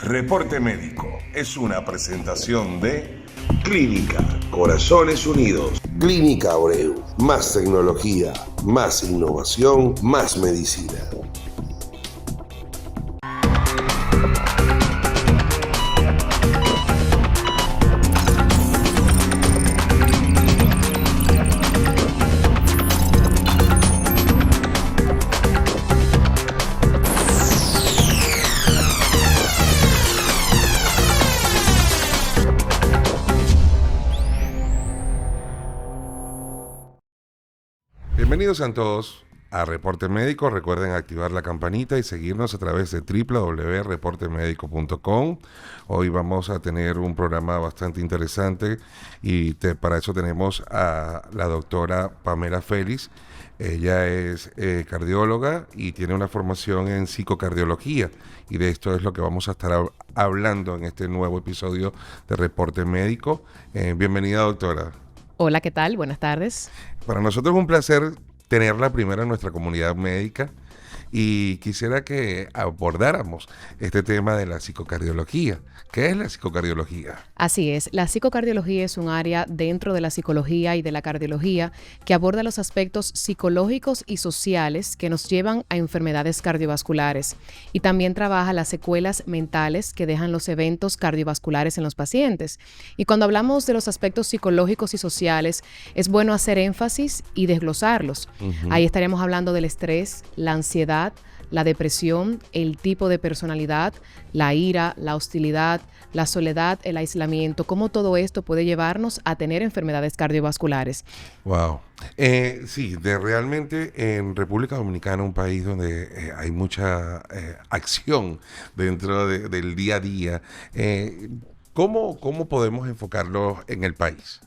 Reporte Médico es una presentación de Clínica Corazones Unidos. Clínica Abreu. Más tecnología, más innovación, más medicina. Bienvenidos a todos a Reporte Médico. Recuerden activar la campanita y seguirnos a través de www.reportemedico.com. Hoy vamos a tener un programa bastante interesante y para eso tenemos a la doctora Pamela Félix. Ella es cardióloga y tiene una formación en psicocardiología, y de esto es lo que vamos a estar hablando en este nuevo episodio de Reporte Médico. Bienvenida, doctora. Hola, ¿qué tal? Buenas tardes. Para nosotros es un placer tenerla primero en nuestra comunidad médica, y quisiera que abordáramos este tema de la psicocardiología. ¿Qué es la psicocardiología? Así es, la psicocardiología es un área dentro de la psicología y de la cardiología que aborda los aspectos psicológicos y sociales que nos llevan a enfermedades cardiovasculares, y también trabaja las secuelas mentales que dejan los eventos cardiovasculares en los pacientes. Y cuando hablamos de los aspectos psicológicos y sociales, es bueno hacer énfasis y desglosarlos. Ahí estaríamos hablando del estrés, la ansiedad, la depresión, el tipo de personalidad, la ira, la hostilidad, la soledad, el aislamiento, cómo todo esto puede llevarnos a tener enfermedades cardiovasculares. Wow. Sí, realmente en República Dominicana, un país donde hay mucha acción dentro del día a día, ¿cómo podemos enfocarlo en el país?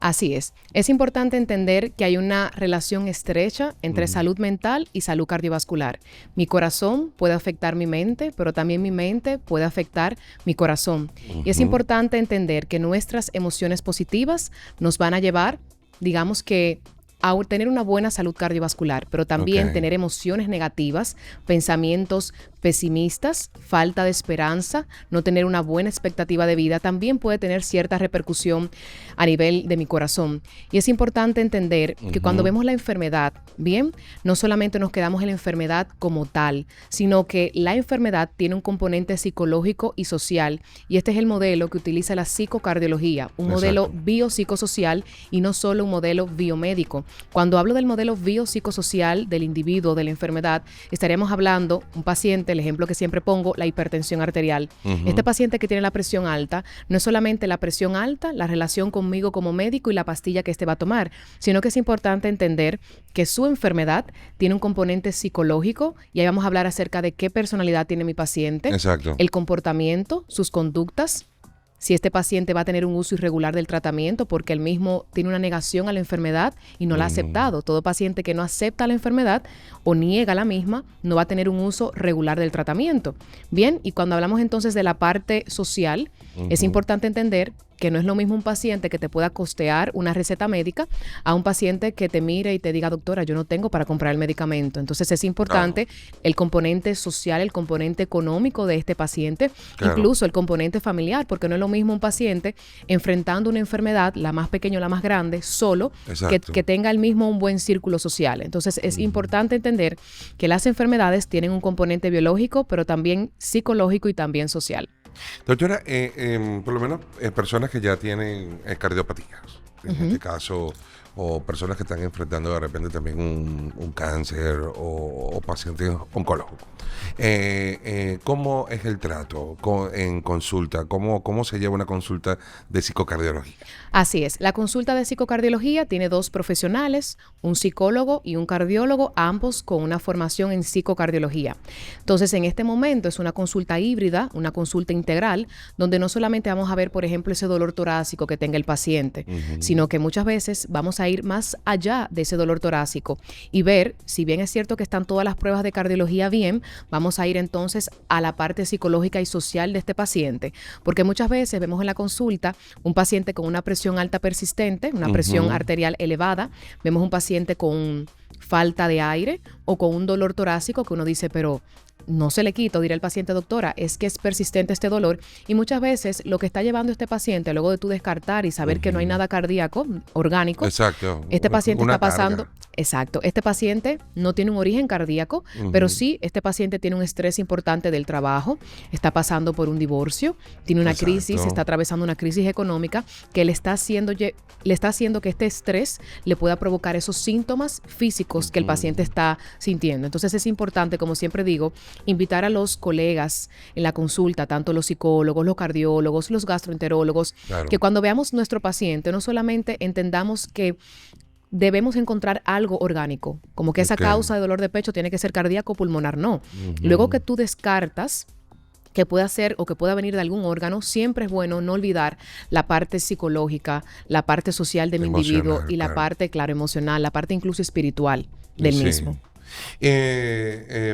Así es. Es importante entender que hay una relación estrecha entre salud mental y salud cardiovascular. Mi corazón puede afectar mi mente, pero también mi mente puede afectar mi corazón. Y es importante entender que nuestras emociones positivas nos van a llevar, digamos que, a tener una buena salud cardiovascular, pero también tener emociones negativas, pensamientos pesimistas, falta de esperanza, no tener una buena expectativa de vida, también puede tener cierta repercusión a nivel de mi corazón. Y es importante entender que cuando vemos la enfermedad, bien, no solamente nos quedamos en la enfermedad como tal, sino que la enfermedad tiene un componente psicológico y social, y este es el modelo que utiliza la psicocardiología, un modelo biopsicosocial y no solo un modelo biomédico. Cuando hablo del modelo biopsicosocial del individuo, de la enfermedad, estaríamos hablando, un paciente, el ejemplo que siempre pongo, la hipertensión arterial. Este paciente que tiene la presión alta, no es solamente la presión alta, la relación conmigo como médico y la pastilla que este va a tomar, sino que es importante entender que su enfermedad tiene un componente psicológico, y ahí vamos a hablar acerca de qué personalidad tiene mi paciente, el comportamiento, sus conductas, si este paciente va a tener un uso irregular del tratamiento porque él mismo tiene una negación a la enfermedad y no la ha aceptado. Todo paciente que no acepta la enfermedad o niega la misma no va a tener un uso regular del tratamiento. Bien, y cuando hablamos entonces de la parte social, es importante entender que no es lo mismo un paciente que te pueda costear una receta médica a un paciente que te mire y te diga, doctora, yo no tengo para comprar el medicamento. Entonces es importante el componente social, el componente económico de este paciente, incluso el componente familiar, porque no es lo mismo un paciente enfrentando una enfermedad, la más pequeña o la más grande, solo, que tenga el mismo un buen círculo social. Entonces es importante entender que las enfermedades tienen un componente biológico, pero también psicológico y también social. Doctora, por lo menos personas que ya tienen cardiopatías, en este caso, o personas que están enfrentando de repente también un cáncer o pacientes oncológicos. ¿Cómo es el trato en consulta? ¿Cómo se lleva una consulta de psicocardiología? Así es. La consulta de psicocardiología tiene 2 profesionales, un psicólogo y un cardiólogo, ambos con una formación en psicocardiología. Entonces, en este momento es una consulta híbrida, una consulta integral, donde no solamente vamos a ver, por ejemplo, ese dolor torácico que tenga el paciente, sino que muchas veces vamos a ir más allá de ese dolor torácico y ver, si bien es cierto que están todas las pruebas de cardiología bien, vamos a ir entonces a la parte psicológica y social de este paciente, porque muchas veces vemos en la consulta un paciente con una presión alta persistente, una presión arterial elevada, vemos un paciente con falta de aire o con un dolor torácico que uno dice, pero no se le quita, dirá el paciente, doctora, es que es persistente este dolor y muchas veces lo que está llevando este paciente, luego de tú descartar y saber que no hay nada cardíaco, orgánico, exacto, este paciente una está pasando, carga. exacto, este paciente no tiene un origen cardíaco, pero sí, este paciente tiene un estrés importante del trabajo, está pasando por un divorcio, tiene una crisis, Exacto. está atravesando una crisis económica que le está haciendo que este estrés le pueda provocar esos síntomas físicos que el paciente está sintiendo. Entonces es importante, como siempre digo, invitar a los colegas en la consulta, tanto los psicólogos, los cardiólogos, los gastroenterólogos, Claro. que cuando veamos nuestro paciente no solamente entendamos que debemos encontrar algo orgánico, como que esa Ok. causa de dolor de pecho tiene que ser cardíaco o pulmonar, no. Luego que tú descartas que pueda ser o que pueda venir de algún órgano, siempre es bueno no olvidar la parte psicológica, la parte social del individuo Emocional, y la claro. parte, claro, emocional, la parte incluso espiritual del Sí. mismo.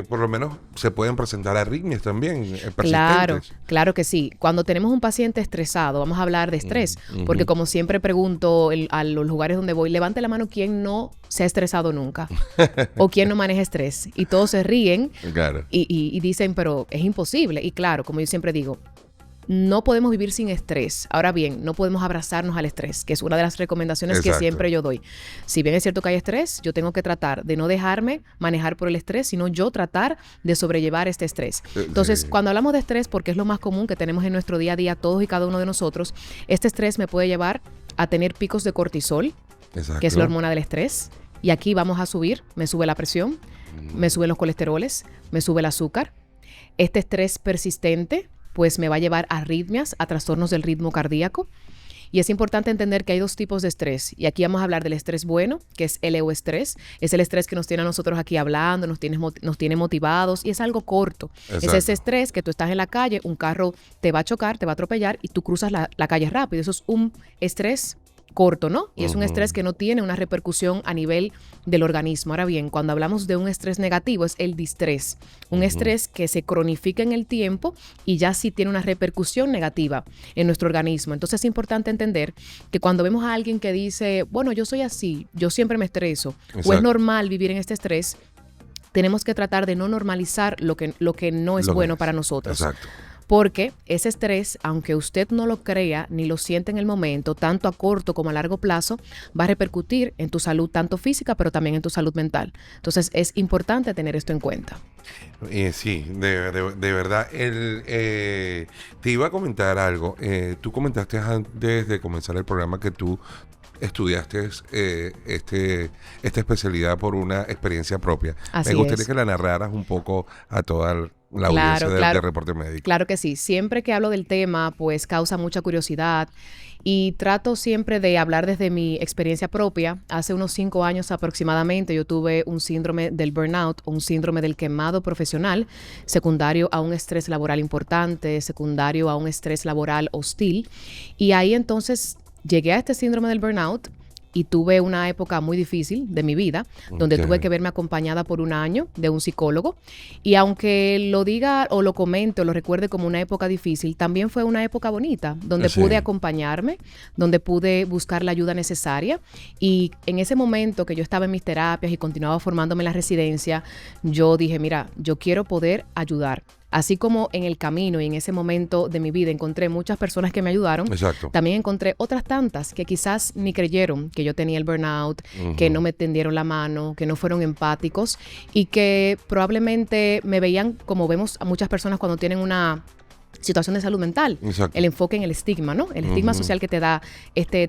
Por lo menos se pueden presentar arritmias también, Claro, persistentes. claro que sí. Cuando tenemos un paciente estresado, vamos a hablar de estrés, porque como siempre pregunto a los lugares donde voy, levante la mano quien no se ha estresado nunca o quien no maneja estrés. Y todos se ríen Claro. y dicen, pero es imposible. Y claro, como yo siempre digo, no podemos vivir sin estrés. Ahora bien, no podemos abrazarnos al estrés, que es una de las recomendaciones que Exacto. siempre yo doy. Si bien es cierto que hay estrés, yo tengo que tratar de no dejarme manejar por el estrés, sino yo tratar de sobrellevar este estrés. Entonces, Sí. cuando hablamos de estrés, porque es lo más común que tenemos en nuestro día a día, todos y cada uno de nosotros, este estrés me puede llevar a tener picos de cortisol, Exacto. que es la hormona del estrés. Y aquí vamos a subir, me sube la presión, me suben los colesteroles, me sube el azúcar. Este estrés persistente pues me va a llevar a arritmias, a trastornos del ritmo cardíaco. Y es importante entender que hay dos tipos de estrés. Y aquí vamos a hablar del estrés bueno, que es el euestrés. Es el estrés que nos tiene a nosotros aquí hablando, nos tiene motivados y es algo corto. Exacto. Es ese estrés que tú estás en la calle, un carro te va a chocar, te va a atropellar y tú cruzas la calle rápido. Eso es un estrés corto, ¿no? Y es un estrés que no tiene una repercusión a nivel del organismo. Ahora bien, cuando hablamos de un estrés negativo es el distrés, un estrés que se cronifica en el tiempo y ya sí tiene una repercusión negativa en nuestro organismo. Entonces es importante entender que cuando vemos a alguien que dice, bueno, yo soy así, yo siempre me estreso, o es Exacto. normal vivir en este estrés, tenemos que tratar de no normalizar lo que no es Lo que bueno es. para nosotros. Exacto. Porque ese estrés, aunque usted no lo crea ni lo siente en el momento, tanto a corto como a largo plazo, va a repercutir en tu salud tanto física, pero también en tu salud mental. Entonces es importante tener esto en cuenta. Sí, de verdad. Te iba a comentar algo. Tú comentaste antes de comenzar el programa que tú estudiaste esta especialidad por una experiencia propia. Así Me gustaría es. que la narraras un poco a toda la Claro, audiencia claro. de Reporte Médico. Claro que sí. Siempre que hablo del tema, pues causa mucha curiosidad y trato siempre de hablar desde mi experiencia propia. Hace unos 5 años aproximadamente yo tuve un síndrome del burnout, un síndrome del quemado profesional, secundario a un estrés laboral importante, secundario a un estrés laboral hostil. Y ahí entonces llegué a este síndrome del burnout y tuve una época muy difícil de mi vida, donde Ok. tuve que verme acompañada por un año de un psicólogo. Y aunque lo diga o lo comente o lo recuerde como una época difícil, también fue una época bonita, donde Sí. pude acompañarme, donde pude buscar la ayuda necesaria. Y en ese momento que yo estaba en mis terapias y continuaba formándome en la residencia, yo dije, mira, yo quiero poder ayudar. Así como en el camino y en ese momento de mi vida encontré muchas personas que me ayudaron, Exacto. también encontré otras tantas que quizás ni creyeron que yo tenía el burnout, que no me tendieron la mano, que no fueron empáticos y que probablemente me veían como vemos a muchas personas cuando tienen una situación de salud mental, Exacto. el enfoque en el estigma, ¿no? El estigma social que te da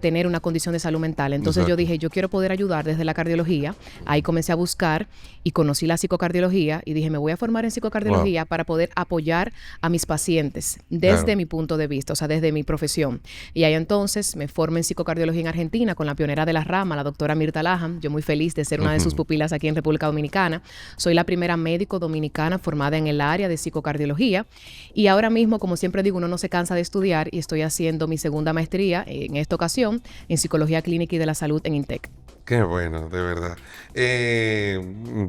tener una condición de salud mental. Entonces yo Exacto. dije, yo quiero poder ayudar desde la cardiología. Ahí comencé a buscar y conocí la psicocardiología y dije, me voy a formar en psicocardiología para poder apoyar a mis pacientes desde Claro. mi punto de vista, o sea, desde mi profesión. Y ahí entonces me formé en psicocardiología en Argentina con la pionera de la rama, la doctora Mirta Laham. Yo muy feliz de ser una de sus pupilas aquí en República Dominicana. Soy la primera médico dominicana formada en el área de psicocardiología y ahora mismo, como siempre digo, uno no se cansa de estudiar y estoy haciendo mi segunda maestría en esta ocasión en Psicología Clínica y de la Salud en INTEC. Qué bueno, de verdad.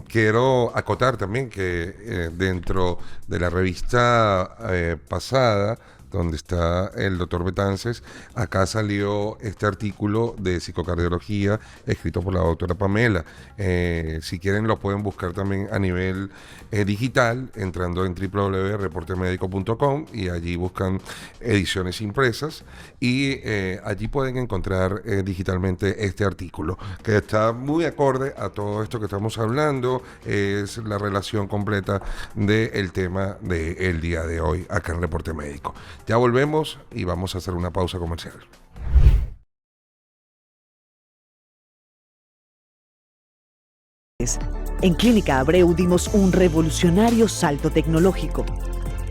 Quiero acotar también que dentro de la revista pasada donde está el doctor Betances, acá salió este artículo de psicocardiología escrito por la doctora Pamela. Si quieren lo pueden buscar también a nivel digital, entrando en www.reportemedico.com y allí buscan ediciones impresas y allí pueden encontrar digitalmente este artículo, que está muy acorde a todo esto que estamos hablando, es la relación completa del tema del día de hoy acá en Reporte Médico. Ya volvemos y vamos a hacer una pausa comercial. En Clínica Abreu dimos un revolucionario salto tecnológico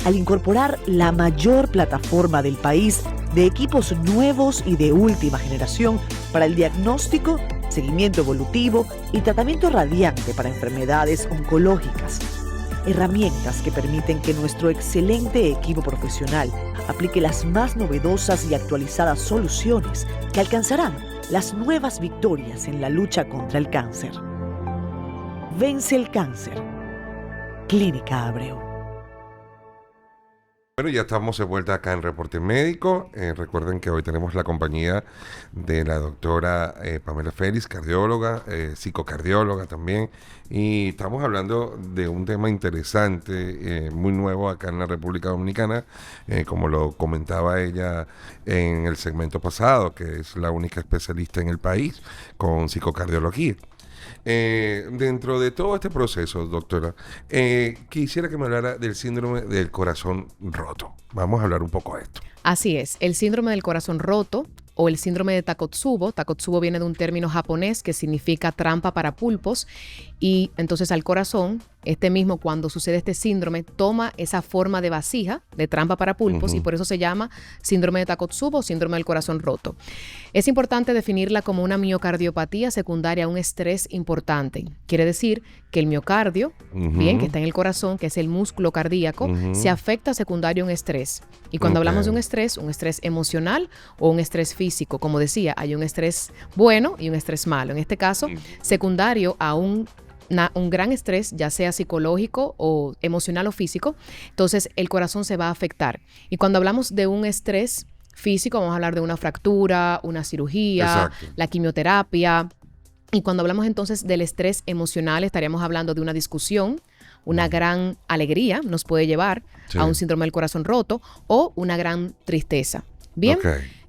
al incorporar la mayor plataforma del país de equipos nuevos y de última generación para el diagnóstico, seguimiento evolutivo y tratamiento radiante para enfermedades oncológicas. Herramientas que permiten que nuestro excelente equipo profesional aplique las más novedosas y actualizadas soluciones que alcanzarán las nuevas victorias en la lucha contra el cáncer. Vence el cáncer. Clínica Abreu. Bueno, ya estamos de vuelta acá en Reporte Médico. Recuerden que hoy tenemos la compañía de la doctora Pamela Félix, cardióloga, psicocardióloga también. Y estamos hablando de un tema interesante, muy nuevo acá en la República Dominicana, como lo comentaba ella en el segmento pasado, que es la única especialista en el país con psicocardiología. Dentro de todo este proceso, doctora, quisiera que me hablara del síndrome del corazón roto. Vamos a hablar un poco de esto. Así es, el síndrome del corazón roto o el síndrome de Takotsubo. Takotsubo viene de un término japonés que significa trampa para pulpos y entonces al corazón, cuando sucede este síndrome, toma esa forma de vasija, de trampa para pulpos, y por eso se llama síndrome de Takotsubo o síndrome del corazón roto. Es importante definirla como una miocardiopatía secundaria a un estrés importante. Quiere decir que el miocardio, que está en el corazón, que es el músculo cardíaco, se afecta secundario a un estrés. Y cuando hablamos de un estrés emocional o un estrés físico, como decía, hay un estrés bueno y un estrés malo. En este caso, secundario a un gran estrés, ya sea psicológico o emocional o físico, entonces el corazón se va a afectar. Y cuando hablamos de un estrés físico, vamos a hablar de una fractura, una cirugía, la quimioterapia. Y cuando hablamos entonces del estrés emocional, estaríamos hablando de una discusión, una gran alegría nos puede llevar a un síndrome del corazón roto o una gran tristeza. Bien,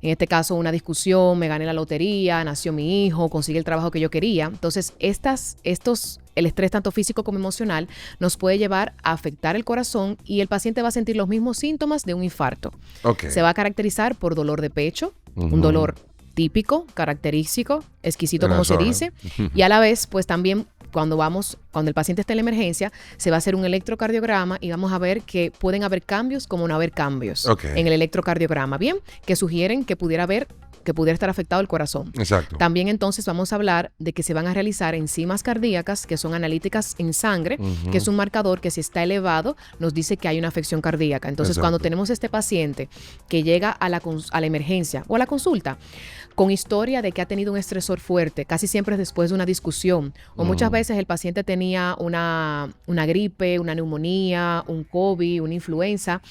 en este caso una discusión, me gané la lotería, nació mi hijo, conseguí el trabajo que yo quería. Entonces, el estrés tanto físico como emocional nos puede llevar a afectar el corazón y el paciente va a sentir los mismos síntomas de un infarto. Se va a caracterizar por dolor de pecho, un dolor típico, característico, exquisito como se dice, y a la vez pues también cuando el paciente está en la emergencia, se va a hacer un electrocardiograma y vamos a ver que pueden haber cambios como no haber cambios en el electrocardiograma, ¿bien? Que sugieren que pudiera estar afectado el corazón. Exacto. También entonces vamos a hablar de que se van a realizar enzimas cardíacas que son analíticas en sangre, que es un marcador que si está elevado nos dice que hay una afección cardíaca. Entonces cuando tenemos este paciente que llega a la emergencia o a la consulta con historia de que ha tenido un estresor fuerte, casi siempre es después de una discusión o muchas veces el paciente tenía una gripe, una neumonía, un COVID, una influenza,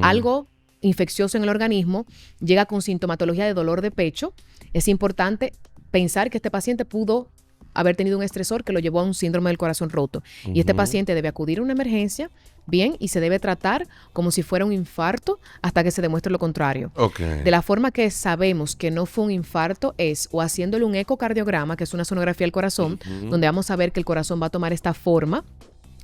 algo infeccioso en el organismo, llega con sintomatología de dolor de pecho, es importante pensar que este paciente pudo haber tenido un estresor que lo llevó a un síndrome del corazón roto. Y este paciente debe acudir a una emergencia, bien, y se debe tratar como si fuera un infarto hasta que se demuestre lo contrario. De la forma que sabemos que no fue un infarto es o haciéndole un ecocardiograma, que es una sonografía del corazón, donde vamos a ver que el corazón va a tomar esta forma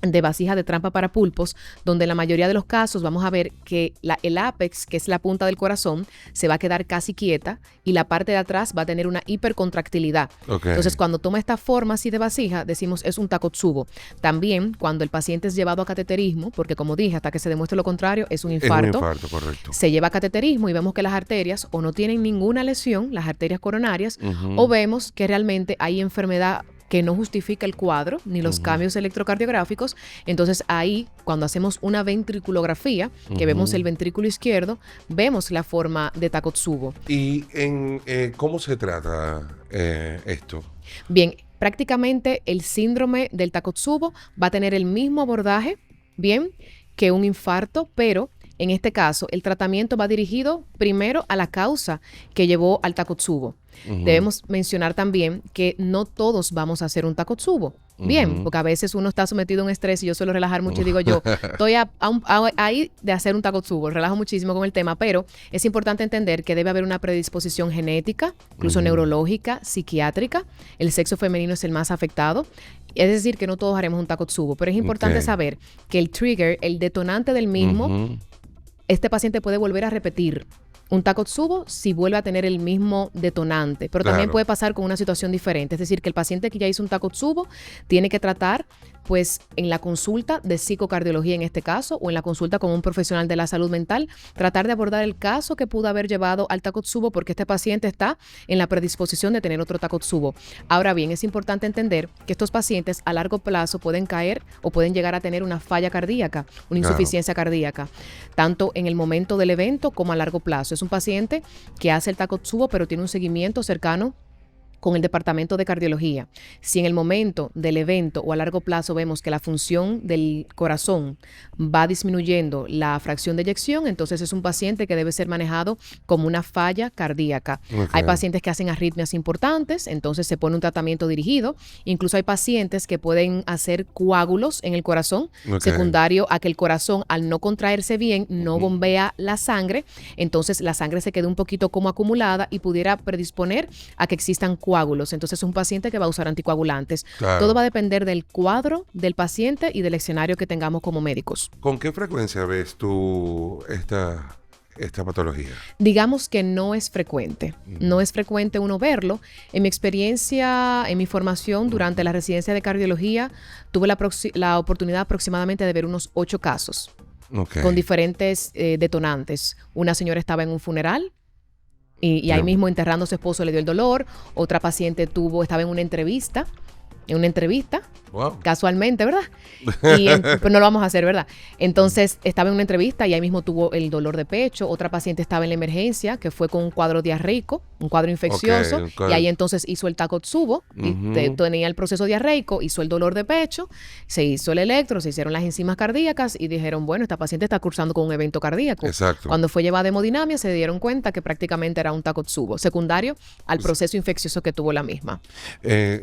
de vasija de trampa para pulpos, donde en la mayoría de los casos vamos a ver que el ápex, que es la punta del corazón, se va a quedar casi quieta y la parte de atrás va a tener una hipercontractilidad. Entonces, cuando toma esta forma así de vasija, decimos es un Takotsubo. También, cuando el paciente es llevado a cateterismo, porque como dije, hasta que se demuestre lo contrario, es un infarto. Es un infarto, correcto. Se lleva a cateterismo y vemos que las arterias o no tienen ninguna lesión, las arterias coronarias, o vemos que realmente hay enfermedad que no justifica el cuadro ni los cambios electrocardiográficos. Entonces ahí, cuando hacemos una ventriculografía, que vemos el ventrículo izquierdo, vemos la forma de Takotsubo. ¿Y cómo se trata esto? Bien, prácticamente el síndrome del Takotsubo va a tener el mismo abordaje, bien, que un infarto, pero en este caso, el tratamiento va dirigido primero a la causa que llevó al Takotsubo. Debemos mencionar también que no todos vamos a hacer un Takotsubo. Bien, porque a veces uno está sometido a un estrés y yo suelo relajar mucho y digo yo, estoy ahí de hacer un Takotsubo, relajo muchísimo con el tema, pero es importante entender que debe haber una predisposición genética, incluso neurológica, psiquiátrica. El sexo femenino es el más afectado. Es decir, que no todos haremos un Takotsubo, pero es importante saber que el trigger, el detonante del mismo, este paciente puede volver a repetir un Takotsubo si vuelve a tener el mismo detonante, pero también puede pasar con una situación diferente. Es decir, que el paciente que ya hizo un Takotsubo tiene que tratar, pues, en la consulta de psicocardiología en este caso, o en la consulta con un profesional de la salud mental, tratar de abordar el caso que pudo haber llevado al Takotsubo, porque este paciente está en la predisposición de tener otro Takotsubo. Ahora bien, es importante entender que estos pacientes a largo plazo pueden caer o pueden llegar a tener una falla cardíaca, una insuficiencia cardíaca, tanto en el momento del evento como a largo plazo. Es un paciente que hace el Takotsubo, pero tiene un seguimiento cercano con el departamento de cardiología. Si en el momento del evento o a largo plazo vemos que la función del corazón va disminuyendo la fracción de eyección, entonces es un paciente que debe ser manejado como una falla cardíaca. Hay pacientes que hacen arritmias importantes, entonces se pone un tratamiento dirigido. Incluso hay pacientes que pueden hacer coágulos en el corazón, secundario a que el corazón, al no contraerse bien, no bombea la sangre, entonces la sangre se queda un poquito como acumulada y pudiera predisponer a que existan coágulos. Entonces es un paciente que va a usar anticoagulantes. Todo va a depender del cuadro del paciente y del escenario que tengamos como médicos. ¿Con qué frecuencia ves tú esta patología? Digamos que no es frecuente. No es frecuente uno verlo. En mi experiencia, en mi formación durante la residencia de cardiología, tuve la oportunidad aproximadamente de ver unos 8 casos con diferentes detonantes. Una señora estaba en un funeral y ahí mismo enterrando a su esposo le dio el dolor. Otra paciente estaba en una entrevista, casualmente, ¿verdad? Pero no lo vamos a hacer, ¿verdad? Entonces estaba en una entrevista y ahí mismo tuvo el dolor de pecho. Otra paciente estaba en la emergencia que fue con un cuadro diarreico, un cuadro infeccioso, y ahí entonces hizo el Takotsubo, y tenía el proceso diarreico, hizo el dolor de pecho, se hizo el electro, se hicieron las enzimas cardíacas y dijeron, bueno, esta paciente está cursando con un evento cardíaco. Cuando fue llevada a hemodinamia se dieron cuenta que prácticamente era un Takotsubo secundario al proceso infeccioso que tuvo la misma.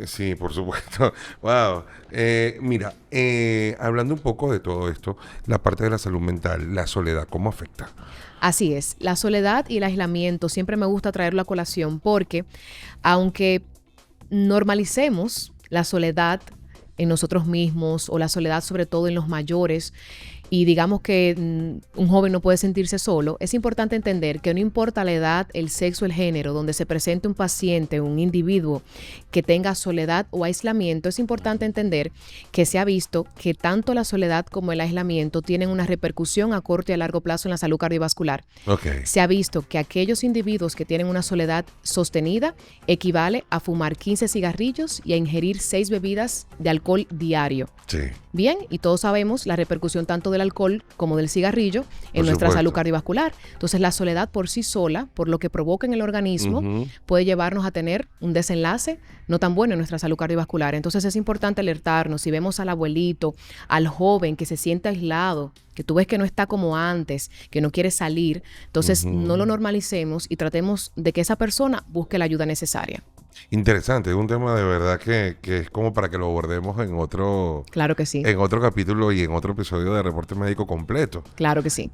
Sí, por supuesto. Wow. Mira, hablando un poco de todo esto, la parte de la salud mental, la soledad, ¿cómo afecta? Así es, la soledad y el aislamiento siempre me gusta traerlo a colación porque aunque normalicemos la soledad en nosotros mismos o la soledad sobre todo en los mayores, y digamos que un joven no puede sentirse solo, es importante entender que no importa la edad, el sexo, el género, donde se presente un paciente, un individuo que tenga soledad o aislamiento, es importante entender que se ha visto que tanto la soledad como el aislamiento tienen una repercusión a corto y a largo plazo en la salud cardiovascular. Se ha visto que aquellos individuos que tienen una soledad sostenida equivale a fumar 15 cigarrillos y a ingerir 6 bebidas de alcohol diario. Bien, y todos sabemos la repercusión tanto del alcohol como del cigarrillo en nuestra salud cardiovascular. Entonces la soledad por sí sola, por lo que provoca en el organismo, puede llevarnos a tener un desenlace no tan bueno en nuestra salud cardiovascular. Entonces es importante alertarnos. Si vemos al abuelito, al joven que se siente aislado, que tú ves que no está como antes, que no quiere salir, entonces no lo normalicemos y tratemos de que esa persona busque la ayuda necesaria. Interesante, es un tema de verdad que es como para que lo abordemos en otro... Claro que sí. En otro capítulo y en otro episodio de Reporte Médico completo. Claro que sí.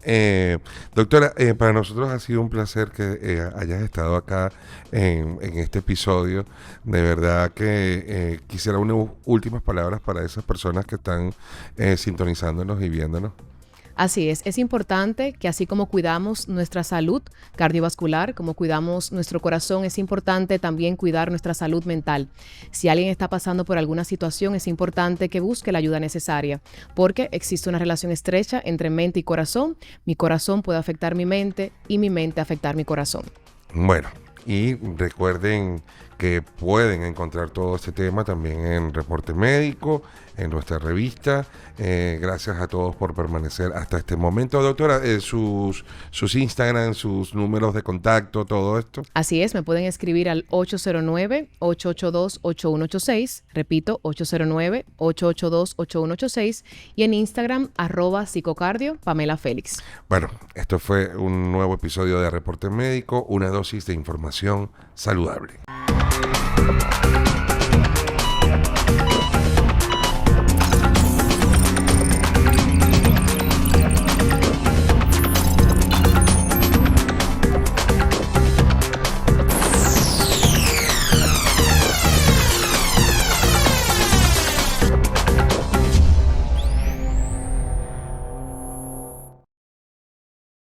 Doctora, para nosotros ha sido un placer que hayas estado acá en este episodio. De verdad que quisiera unas últimas palabras para esas personas que están sintonizándonos y viéndonos. Así es importante que así como cuidamos nuestra salud cardiovascular, como cuidamos nuestro corazón, es importante también cuidar nuestra salud mental. Si alguien está pasando por alguna situación, es importante que busque la ayuda necesaria, porque existe una relación estrecha entre mente y corazón. Mi corazón puede afectar mi mente y mi mente afectar mi corazón. Bueno, y recuerden que pueden encontrar todo este tema también en Reporte Médico, en nuestra revista. Gracias a todos por permanecer hasta este momento. Doctora, sus Instagram, sus números de contacto, todo esto. Así es, me pueden escribir al 809-882-8186, repito, 809-882-8186, y en Instagram, @psicocardio, Pamela Félix. Bueno, esto fue un nuevo episodio de Reporte Médico, una dosis de información saludable.